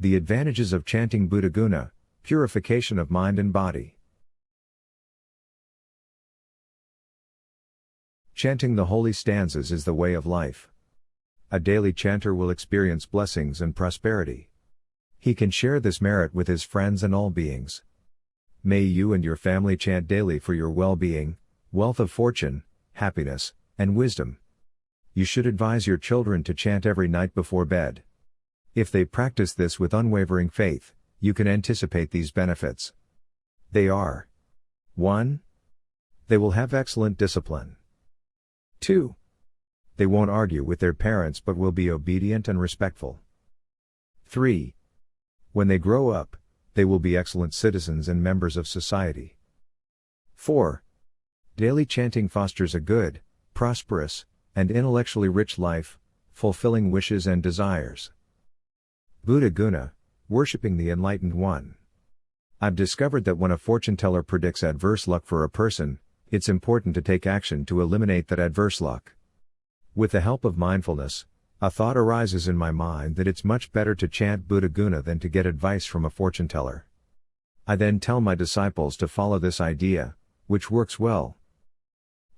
The advantages of chanting Buddhaguna, purification of mind and body. Chanting the holy stanzas is the way of life. A daily chanter will experience blessings and prosperity. He can share this merit with his friends and all beings. May you and your family chant daily for your well-being, wealth of fortune, happiness, and wisdom. You should advise your children to chant every night before bed. If they practice this with unwavering faith, you can anticipate these benefits. They are: 1. They will have excellent discipline. 2. They won't argue with their parents but will be obedient and respectful. 3. When they grow up, they will be excellent citizens and members of society. 4. Daily chanting fosters a good, prosperous, and intellectually rich life, fulfilling wishes and desires. Buddhaguna, worshipping the Enlightened One. I've discovered that when a fortune teller predicts adverse luck for a person, it's important to take action to eliminate that adverse luck. With the help of mindfulness, a thought arises in my mind that it's much better to chant Buddhaguna than to get advice from a fortune teller. I then tell my disciples to follow this idea, which works well.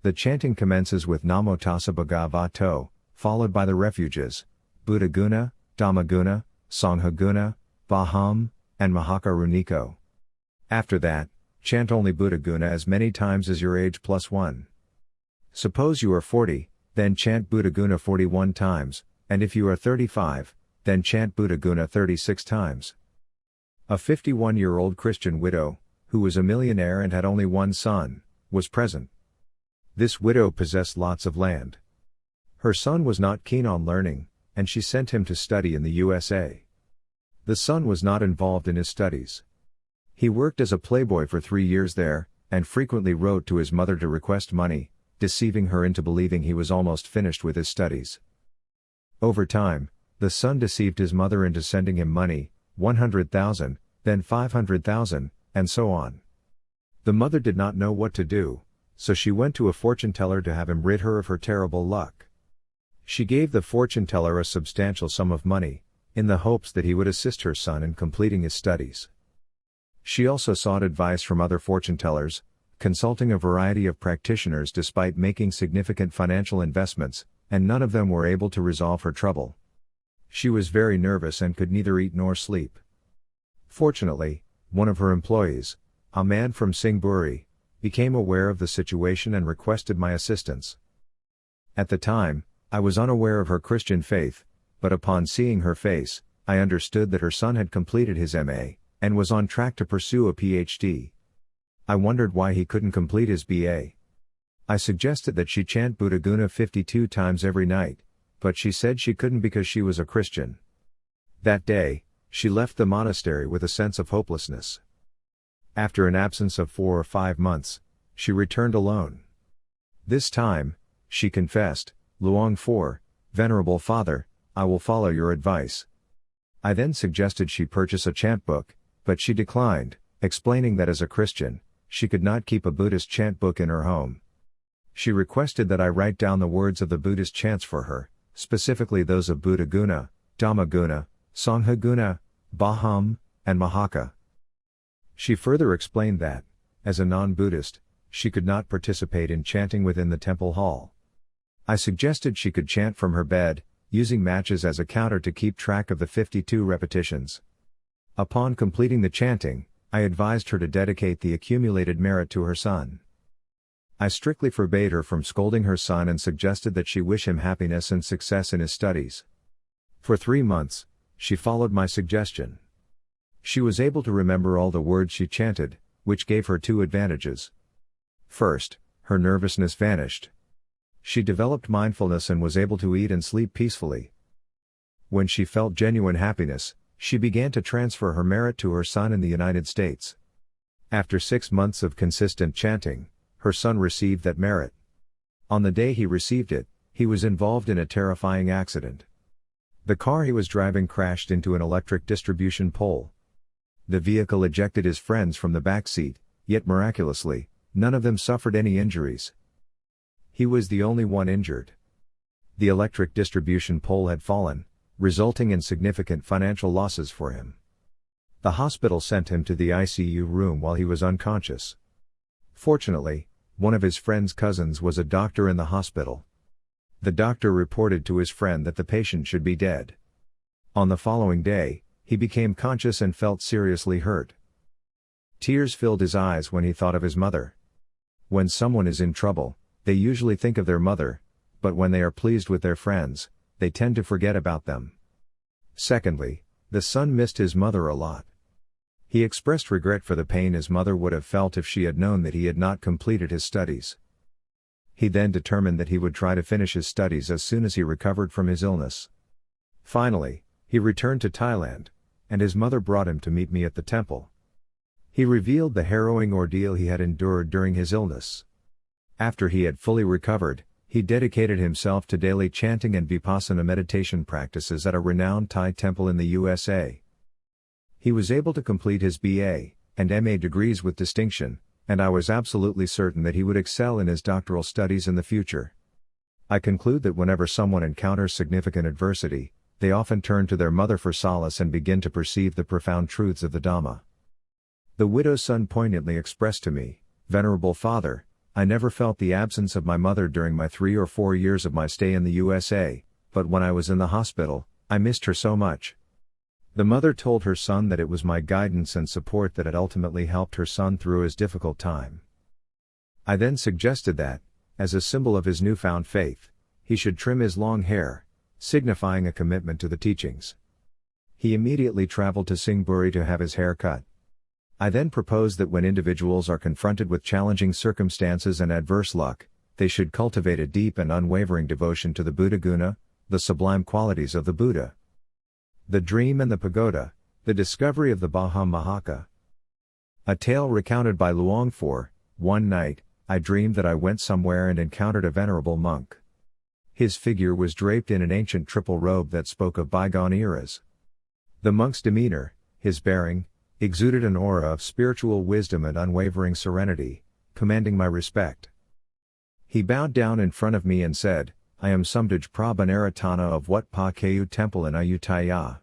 The chanting commences with Namo Tassa Bhagavato, followed by the refuges, Buddhaguna, Dhammaguna, Sanghaguna, Bahum, and Mahaka Runiko. After that, chant only Buddhaguna as many times as your age plus 1. Suppose you are 40, then chant Buddhaguna 41 times, and if you are 35, then chant Buddhaguna 36 times. A 51-year-old Christian widow, who was a millionaire and had only one son, was present. This widow possessed lots of land. Her son was not keen on learning, and she sent him to study in the USA. The son was not involved in his studies. He worked as a playboy for 3 years there, and frequently wrote to his mother to request money, deceiving her into believing he was almost finished with his studies. Over time, the son deceived his mother into sending him money, 100,000, then 500,000, and so on. The mother did not know what to do, so she went to a fortune teller to have him rid her of her terrible luck. She gave the fortune teller a substantial sum of money, in the hopes that he would assist her son in completing his studies. She also sought advice from other fortune tellers, consulting a variety of practitioners despite making significant financial investments, and none of them were able to resolve her trouble. She was very nervous and could neither eat nor sleep. Fortunately, one of her employees, a man from Singburi, became aware of the situation and requested my assistance. At the time, I was unaware of her Christian faith, but upon seeing her face, I understood that her son had completed his MA, and was on track to pursue a PhD. I wondered why he couldn't complete his BA. I suggested that she chant Buddhaguna 52 times every night, but she said she couldn't because she was a Christian. That day, she left the monastery with a sense of hopelessness. After an absence of 4 or 5 months, she returned alone. This time, she confessed, "Luang 4, Venerable Father, I will follow your advice." I then suggested she purchase a chant book, but she declined, explaining that as a Christian, she could not keep a Buddhist chant book in her home. She requested that I write down the words of the Buddhist chants for her, specifically those of Buddhaguna, Dhammaguna, Sanghaguna, Bahum, and Mahaka. She further explained that, as a non-Buddhist, she could not participate in chanting within the temple hall. I suggested she could chant from her bed, using matches as a counter to keep track of the 52 repetitions. Upon completing the chanting, I advised her to dedicate the accumulated merit to her son. I strictly forbade her from scolding her son and suggested that she wish him happiness and success in his studies. For 3 months, she followed my suggestion. She was able to remember all the words she chanted, which gave her 2 advantages. First, her nervousness vanished. She developed mindfulness and was able to eat and sleep peacefully. When she felt genuine happiness, she began to transfer her merit to her son in the United States. After 6 months of consistent chanting, her son received that merit. On the day he received it, he was involved in a terrifying accident. The car he was driving crashed into an electric distribution pole. The vehicle ejected his friends from the back seat, yet miraculously, none of them suffered any injuries. He was the only one injured. The electric distribution pole had fallen, resulting in significant financial losses for him. The hospital sent him to the ICU room while he was unconscious. Fortunately, one of his friend's cousins was a doctor in the hospital. The doctor reported to his friend that the patient should be dead. On the following day, he became conscious and felt seriously hurt. Tears filled his eyes when he thought of his mother. When someone is in trouble, they usually think of their mother, but when they are pleased with their friends, they tend to forget about them. Secondly, the son missed his mother a lot. He expressed regret for the pain his mother would have felt if she had known that he had not completed his studies. He then determined that he would try to finish his studies as soon as he recovered from his illness. Finally, he returned to Thailand, and his mother brought him to meet me at the temple. He revealed the harrowing ordeal he had endured during his illness. After he had fully recovered, he dedicated himself to daily chanting and vipassana meditation practices at a renowned Thai temple in the USA. He was able to complete his BA and MA degrees with distinction, and I was absolutely certain that he would excel in his doctoral studies in the future. I conclude that whenever someone encounters significant adversity, they often turn to their mother for solace and begin to perceive the profound truths of the Dhamma. The widow's son poignantly expressed to me, "Venerable Father, I never felt the absence of my mother during my 3 or 4 years of my stay in the USA, but when I was in the hospital, I missed her so much." The mother told her son that it was my guidance and support that had ultimately helped her son through his difficult time. I then suggested that, as a symbol of his newfound faith, he should trim his long hair, signifying a commitment to the teachings. He immediately traveled to Singburi to have his hair cut. I then proposed that when individuals are confronted with challenging circumstances and adverse luck, they should cultivate a deep and unwavering devotion to the Buddhaguna, the sublime qualities of the Buddha. The Dream and the Pagoda, the discovery of the Bahum Mahaka. A tale recounted by Luang for, one night, I dreamed that I went somewhere and encountered a venerable monk. His figure was draped in an ancient triple robe that spoke of bygone eras. The monk's demeanor, his bearing, exuded an aura of spiritual wisdom and unwavering serenity, commanding my respect. He bowed down in front of me and said, "I am Sumdaj Prabhanaratana of Wat Pa Kayu Temple in Ayutthaya.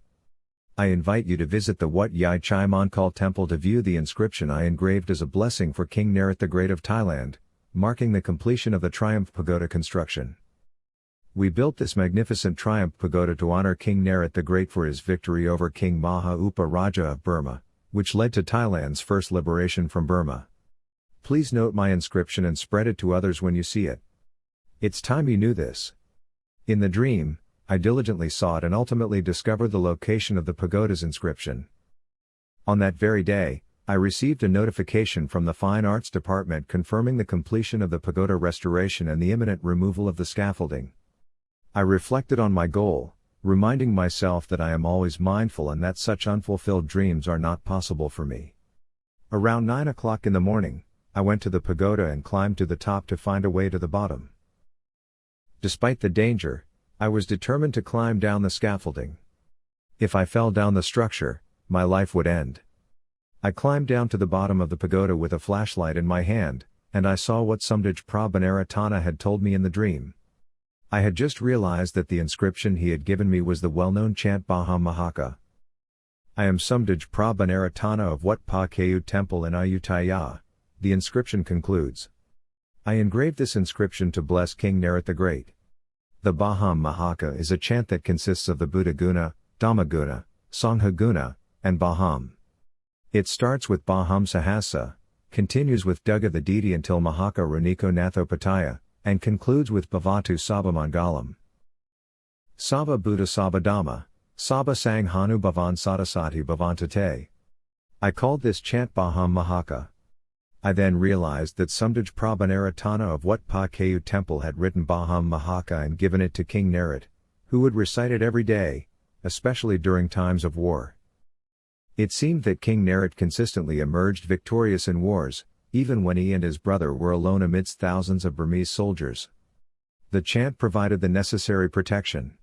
I invite you to visit the Wat Yai Chai Mankal Temple to view the inscription I engraved as a blessing for King Narit the Great of Thailand, marking the completion of the Triumph Pagoda construction. We built this magnificent Triumph Pagoda to honor King Narit the Great for his victory over King Maha Upa Raja of Burma, which led to Thailand's first liberation from Burma. Please note my inscription and spread it to others when you see it. It's time you knew this." In the dream, I diligently sought and ultimately discovered the location of the pagoda's inscription. On that very day, I received a notification from the Fine Arts Department confirming the completion of the pagoda restoration and the imminent removal of the scaffolding. I reflected on my goal, reminding myself that I am always mindful and that such unfulfilled dreams are not possible for me. Around 9 o'clock in the morning, I went to the pagoda and climbed to the top to find a way to the bottom. Despite the danger, I was determined to climb down the scaffolding. If I fell down the structure, my life would end. I climbed down to the bottom of the pagoda with a flashlight in my hand, and I saw what Sumdaj Prabhanaratana had told me in the dream. I had just realized that the inscription he had given me was the well-known chant Bahum Mahaka. "I am Sumdaj Prabhanaratana of Wat Pa Kayu Temple in Ayutthaya," the inscription concludes. I engraved this inscription to bless King Narit the Great. The Bahum Mahaka is a chant that consists of the Buddhaguna, Dhammaguna, Sanghaguna, and Bahum. It starts with Bahum Sahasa, continues with Duga the deity until Mahaka Runiko Nathopataya, and concludes with Bhavatu Sabha Mangalam. Sabha Buddha Sabha Dhamma, Sabha Sang Hanu Bhavan Sadasati Bhavantate. I called this chant Bahum Mahaka. I then realized that Sumdaj Prabhanaratana of Wat Pa Kayu Temple had written Bahum Mahaka and given it to King Narit, who would recite it every day, especially during times of war. It seemed that King Narit consistently emerged victorious in wars, even when he and his brother were alone amidst thousands of Burmese soldiers. The chant provided the necessary protection.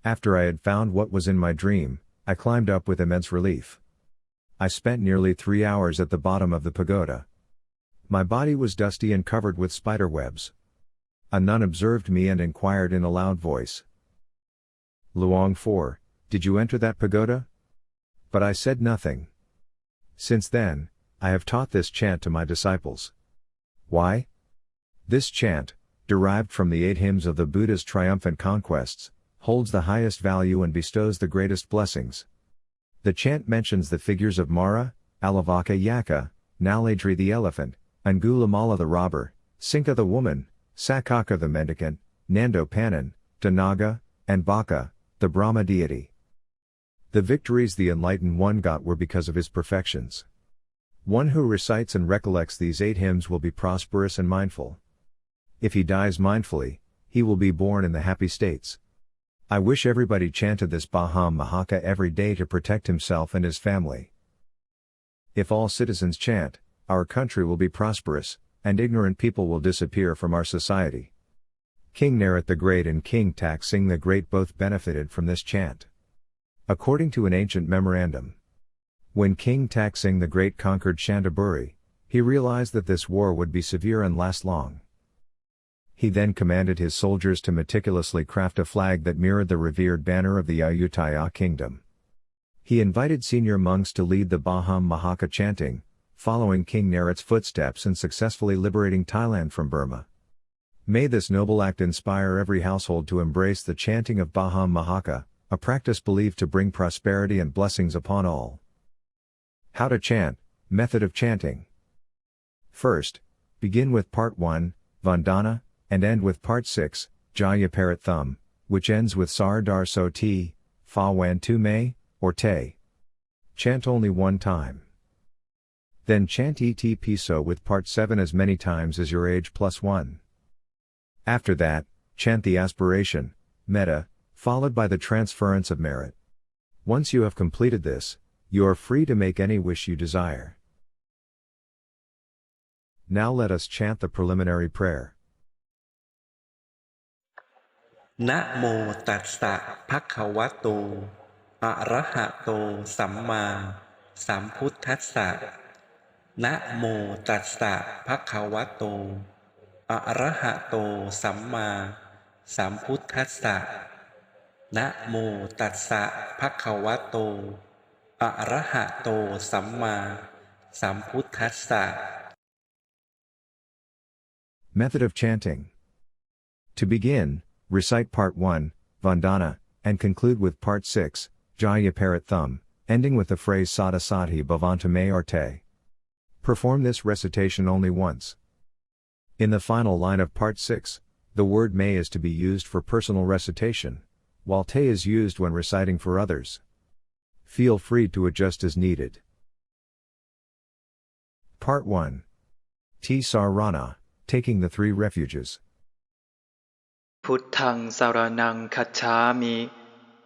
After I had found what was in my dream, I climbed up with immense relief. I spent nearly 3 hours at the bottom of the pagoda. My body was dusty and covered with spider webs. A nun observed me and inquired in a loud voice, Luong 4, did you enter that pagoda? But I said nothing. Since then, I have taught this chant to my disciples. Why? This chant, derived from the 8 hymns of the Buddha's triumphant conquests, holds the highest value and bestows the greatest blessings. The chant mentions the figures of Mara, Alavaka Yaka, Naladri the elephant, Angulimala the robber, Sinka the woman, Sakaka the mendicant, Nando Panan, Danaga, and Baka, the Brahma deity. The victories the Enlightened One got were because of his perfections. One who recites and recollects these 8 hymns will be prosperous and mindful. If he dies mindfully, he will be born in the happy states. I wish everybody chanted this Bahum Mahaka every day to protect himself and his family. If all citizens chant, our country will be prosperous, and ignorant people will disappear from our society. King Narat the Great and King Tak Singh the Great both benefited from this chant. According to an ancient memorandum, when King Tak Singh the Great conquered Chantaburi, he realized that this war would be severe and last long. He then commanded his soldiers to meticulously craft a flag that mirrored the revered banner of the Ayutthaya kingdom. He invited senior monks to lead the Bahum Mahaka chanting, following King Narat's footsteps and successfully liberating Thailand from Burma. May this noble act inspire every household to embrace the chanting of Bahum Mahaka, a practice believed to bring prosperity and blessings upon all. How to chant, method of chanting. First, begin with Part 1, Vandana, and end with Part 6, Jaya Parat Thum, which ends with Sar Dar So Ti, Fa Wan Tu Me, or Te. Chant only one time. Then chant Et Piso with Part 7 as many times as your age plus 1. After that, chant the aspiration, metta, followed by the transference of merit. Once you have completed this, you are free to make any wish you desire. Now let us chant the preliminary prayer. นะโมตัสสะภะคะวะโตอะระหะโตสัมมาสัมพุทธัสสะนะโมตัสสะภะคะวะโตอะระหะโตสัมมาสัมพุทธัสสะนะโมตัสสะภะคะวะโตอะระหะโตสัมมาสัมพุทธัสสะ Method of chanting. To begin, recite Part 1, Vandana, and conclude with Part 6, Jaya Parat Thum, ending with the phrase Sada Sadhi Bhavanta Me or Te. Perform this recitation only once. In the final line of Part 6, the word Me is to be used for personal recitation, while Te is used when reciting for others. Feel free to adjust as needed. Part 1. T Sarana, taking the 3 refuges. พุทธังสรณังคัจฉามิ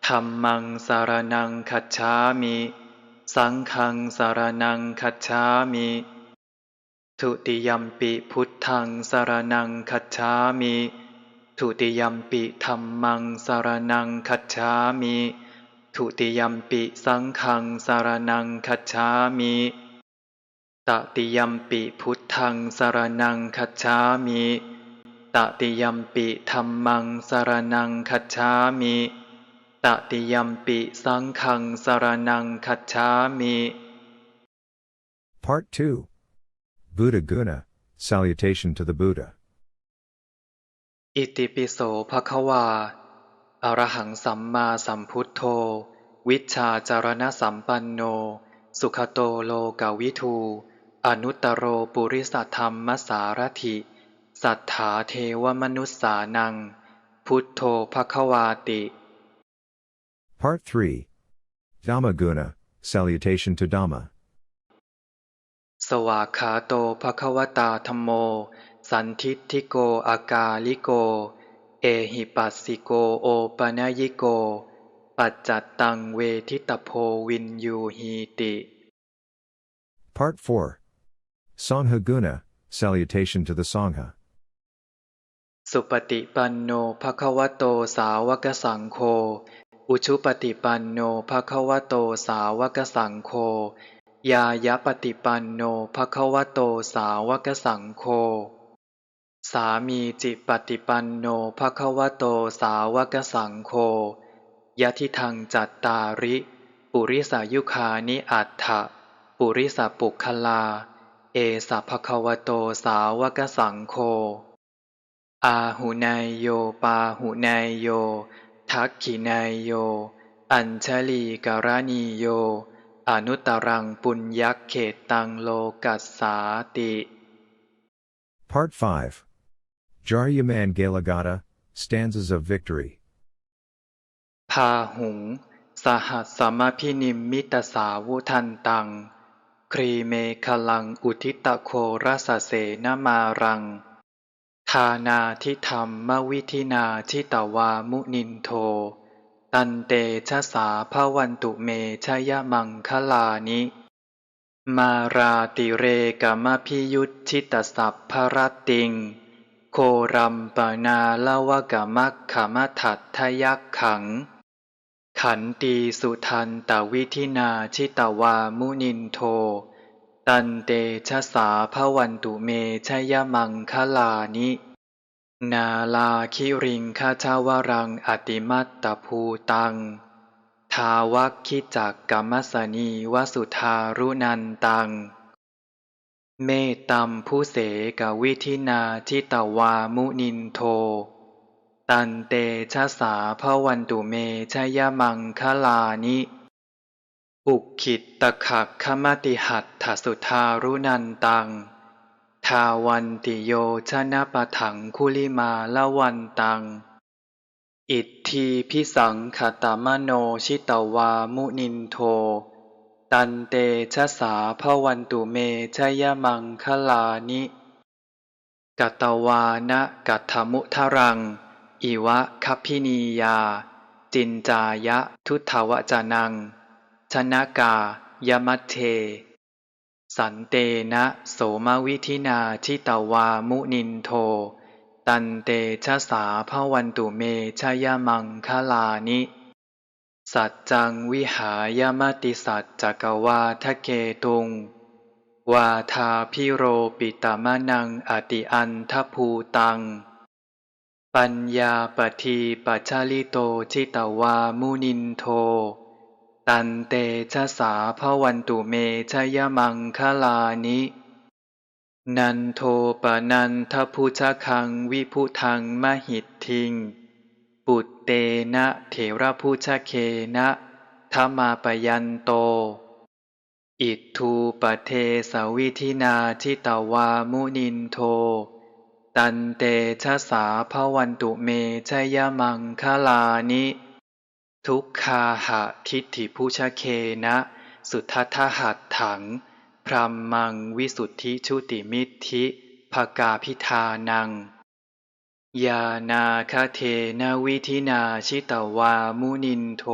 ธัมมังสรณังคัจฉามิสังฆังสรณังคัจฉามิทุติยัมปิพุทธังสรณังคัจฉามิทุติยัมปิธัมมังสรณังคัจฉามิทุติยัมปิสังฆังสรณังคัจฉามิตติยัมปิพุทธังสรณังคัจฉามิตติยัมปิธัมมังสรณังคัจฉามิตติยัมปิสังฆังสรณังคัจฉามิ Part 2. Buddhaguna, Salutation to the Buddha. อิติปิโสภควาอรหังสัมมาสัมพุทโธวิชชาจารณสัมปันโนสุขโตโลกวิทูอนุตตโรปุริสธรรมสารถิสัทธาเทวมนุสสานังพุทโธภควาติ Part 3. Dhammaguna, Salutation to Dhamma. สวากขาโตภควตาธัมโมสันทิฏฐิโกอากาลิโกเอหิปัสสิโกโอปนยิโกปัจจัตตังเวทิตโพวินยูหีติ Part 4. Sanghaguna, Salutation to the Sangha. สุปฏิปันโนภควโตสาวกสังโฆอุชุปฏิปันโนภควโตสาวกสังโฆยายะปฏิปันโนภควโตสาวกสังโฆสามีจิปฏิปันโนภควโตสาวกสังโฆ ยะทิทังจัตตาริปุริสายุคานิอัตถะปุริสปุคลาเอสัพพคะวะโตสาวกสังโฆอาหุนายโยปาหุนายโยทักขินายโยอัญชลีกรณีโยอนุตรังปุญญเขตังโลกัสสาติ Part 5. Jaryamangalagata, Stanzas of Victory. พาหุงสหัสสมพินิมมิตสาวุทันตังครีเมคลังอุทิตโครัสเสนมารังทานาทิธรรมวิธินาทิตวามุนินโทตันเตชะสาภวันตุเมชยมังคลานิมาราติเรกมพิยุทธิตสัพพรติงโครัมปนาลวกมัคขมทัตทยักขังขันตีสุทันตวิธินาชิตวามุนินโทตันเตชะสาภวันตุเมชยมังคลานินาลาคิริงคาชาวรังอติมัตตภูตังทาวัคคิจักกัมมสนีวสุทารุนันตังเมตตัมผู้เสกวิธินาทิตวามุนินโทตันเตชะสาภวันตุเมชยมังคลานิอุกขิตตขักขมติหัตถสุทารุนันตังทาวันติโยชนะปะถังคุลิมาละวันตังอิทธีพิสังขตมโนชิตวามุนินโทตันเตชะสาภวันตุเมชยมังคลานิกัตวานะกัตถมุทรังอิวะคัพพินียาจินจายะทุทธวจนังชนกายมัตเทสันเตนะโสมวิธินาชิตวามุนินโทตันเตชะสาภวันตุเมชยมังคลานิสัจจังวิหายมติสัจจกวาทะเกตุงวาทาพิโรปิตมนังอติอันทภูตังปัญญาปทีปัจฉลิโตชิตวามุนินโทตันเตชะสาภวันตุเมชยมังคลานินันโทปนันทพุชคังวิพุทังมหิทธิงปุตเตนะเถระพุชเคนะธรรมาปยันโตอิทูปเทสวิธินาทิตวามุนินโทตันเตชะสาภวันตุเมชยมังคลานิทุกขาหะทิฏฐิพุชเคนะสุทัทธหัตถังพรัมมังวิสุทธิชุติมิทธิภกาพิธานังยานาคเทนวิธินาชิตวามุนินโท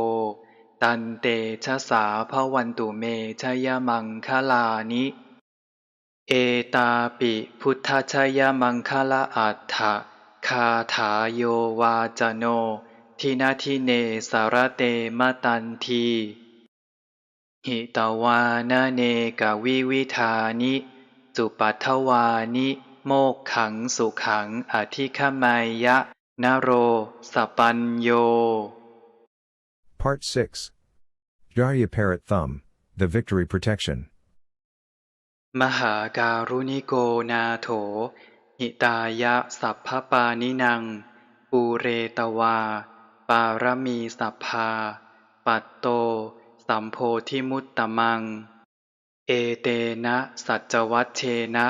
ตันเตชะสาภวันตุเมชยมังคลานิเอตาปิพุทธชยมังคลาอัฏฐคาถาโยวาจโนทินาทิเนสารเตมตันทีหิตวานาเนกวิวิธานิจุปัทถวานิโมกขังสุขังอธิคมัยยะนโรสปัญโย Part 6. Jarya Parrot Thumb, The Victory Protection. มหาการุณิโกนาโถหิตายะสัพพปานินังปูเรตวาปารมีสัพพาปัตโตสัมโพธิมุตตมังเอเตนะสัจวัชเชนะ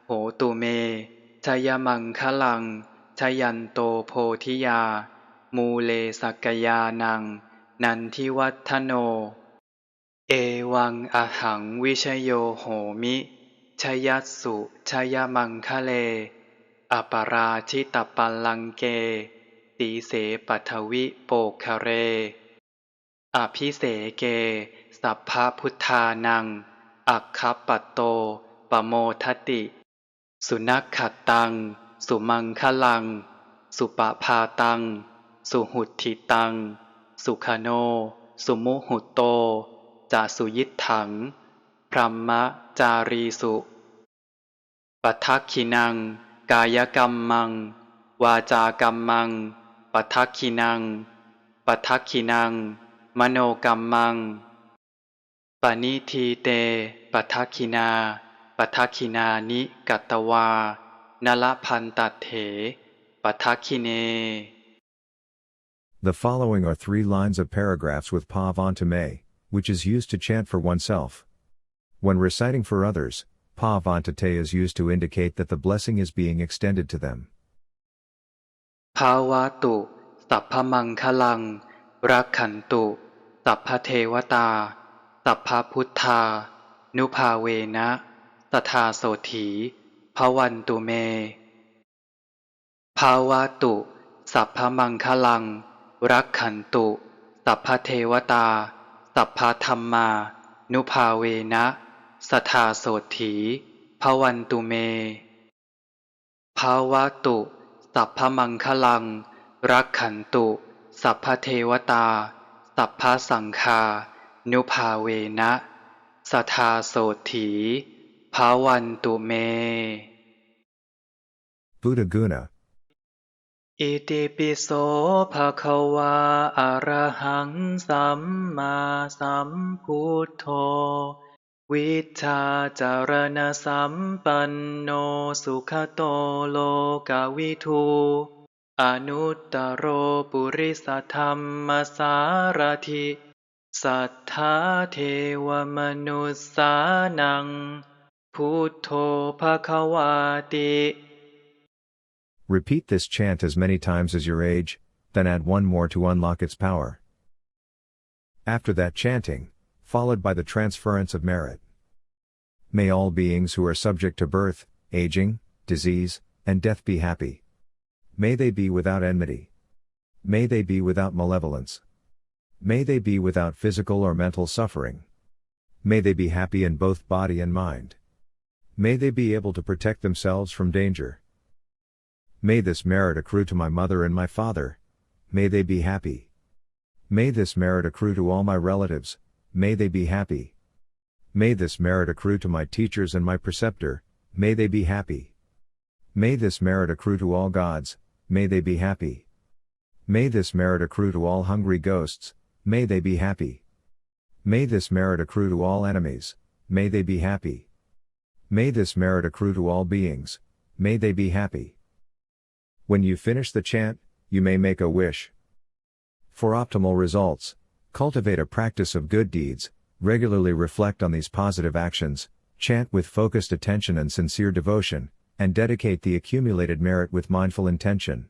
โหตุเมชยมังคลังชยันโตโพธิยามูเลสักยานังนันทิวัฒโนเอวังอหังวิชโยโหมิชยัสสุชยมังคะเลอปราชิตปัลลังเกสีเสปัทวิโปคะเรอภิเสเกสัพพพุทธานังอัคคปัตโตปโมทติสุนักขัตตังสุมังคลังสุปภาตังสุหุทธิตังสุขโนสุมุหุตโตจาสุยิทถังพรัมมจารีสุปัททักขินังกายกรรมังวาจากรรมังปัททักขินัง ปัทักขินังมโนกัมมังปณิทีเตปัทักขินาปัทักขินานิกัตตวานละพันตัดเถปัทักขิเน The following are 3 lines of paragraphs with Pavantamay, which is used to chant for oneself. When reciting for others, Pavantate is used to indicate that the blessing is being extended to them. ภาวะตุสัพพมังคลังรักขันตุสัพพเทวตาสัพพพุทธานุภาเวนะสทาโสถีภวันตุเมภาวะตุสัพพมังคลังรักขันตุสัพพเทวตาสัพพธัมมานุภาเวนะสทาโสถีภวันตุเมภาวะตุสัพพมังคลังรักขันตุสัพพเทวตาสัพพสังฆานุภาเวนะสทาโสถีภวันตุเม Buddhaguna. อิติปิโสภะคะวาอะระหังสัมมาสัมพุทโธวิชชาจารณสัมปันโนสุขโตโลกวิทูอนุตตโรปุริสธรรมสารถิสัทธาเทวมนุสสานังพุทโธภควาติ Repeat this chant as many times as your age, then add one more to unlock its power. After that chanting, followed by the transference of merit. May all beings who are subject to birth, aging, disease, and death be happy. May they be without enmity. May they be without malevolence. May they be without physical or mental suffering. May they be happy in both body and mind. May they be able to protect themselves from danger. May this merit accrue to my mother and my father. May they be happy. May this merit accrue to all my relatives. May they be happy. May this merit accrue to my teachers and my preceptor. May they be happy. May this merit accrue to all gods. May they be happy. May this merit accrue to all hungry ghosts. May they be happy. May this merit accrue to all enemies. May they be happy. May this merit accrue to all beings. May they be happy. When you finish the chant, you may make a wish. For optimal results, cultivate a practice of good deeds, regularly reflect on these positive actions, chant with focused attention and sincere devotion, and dedicate the accumulated merit with mindful intention.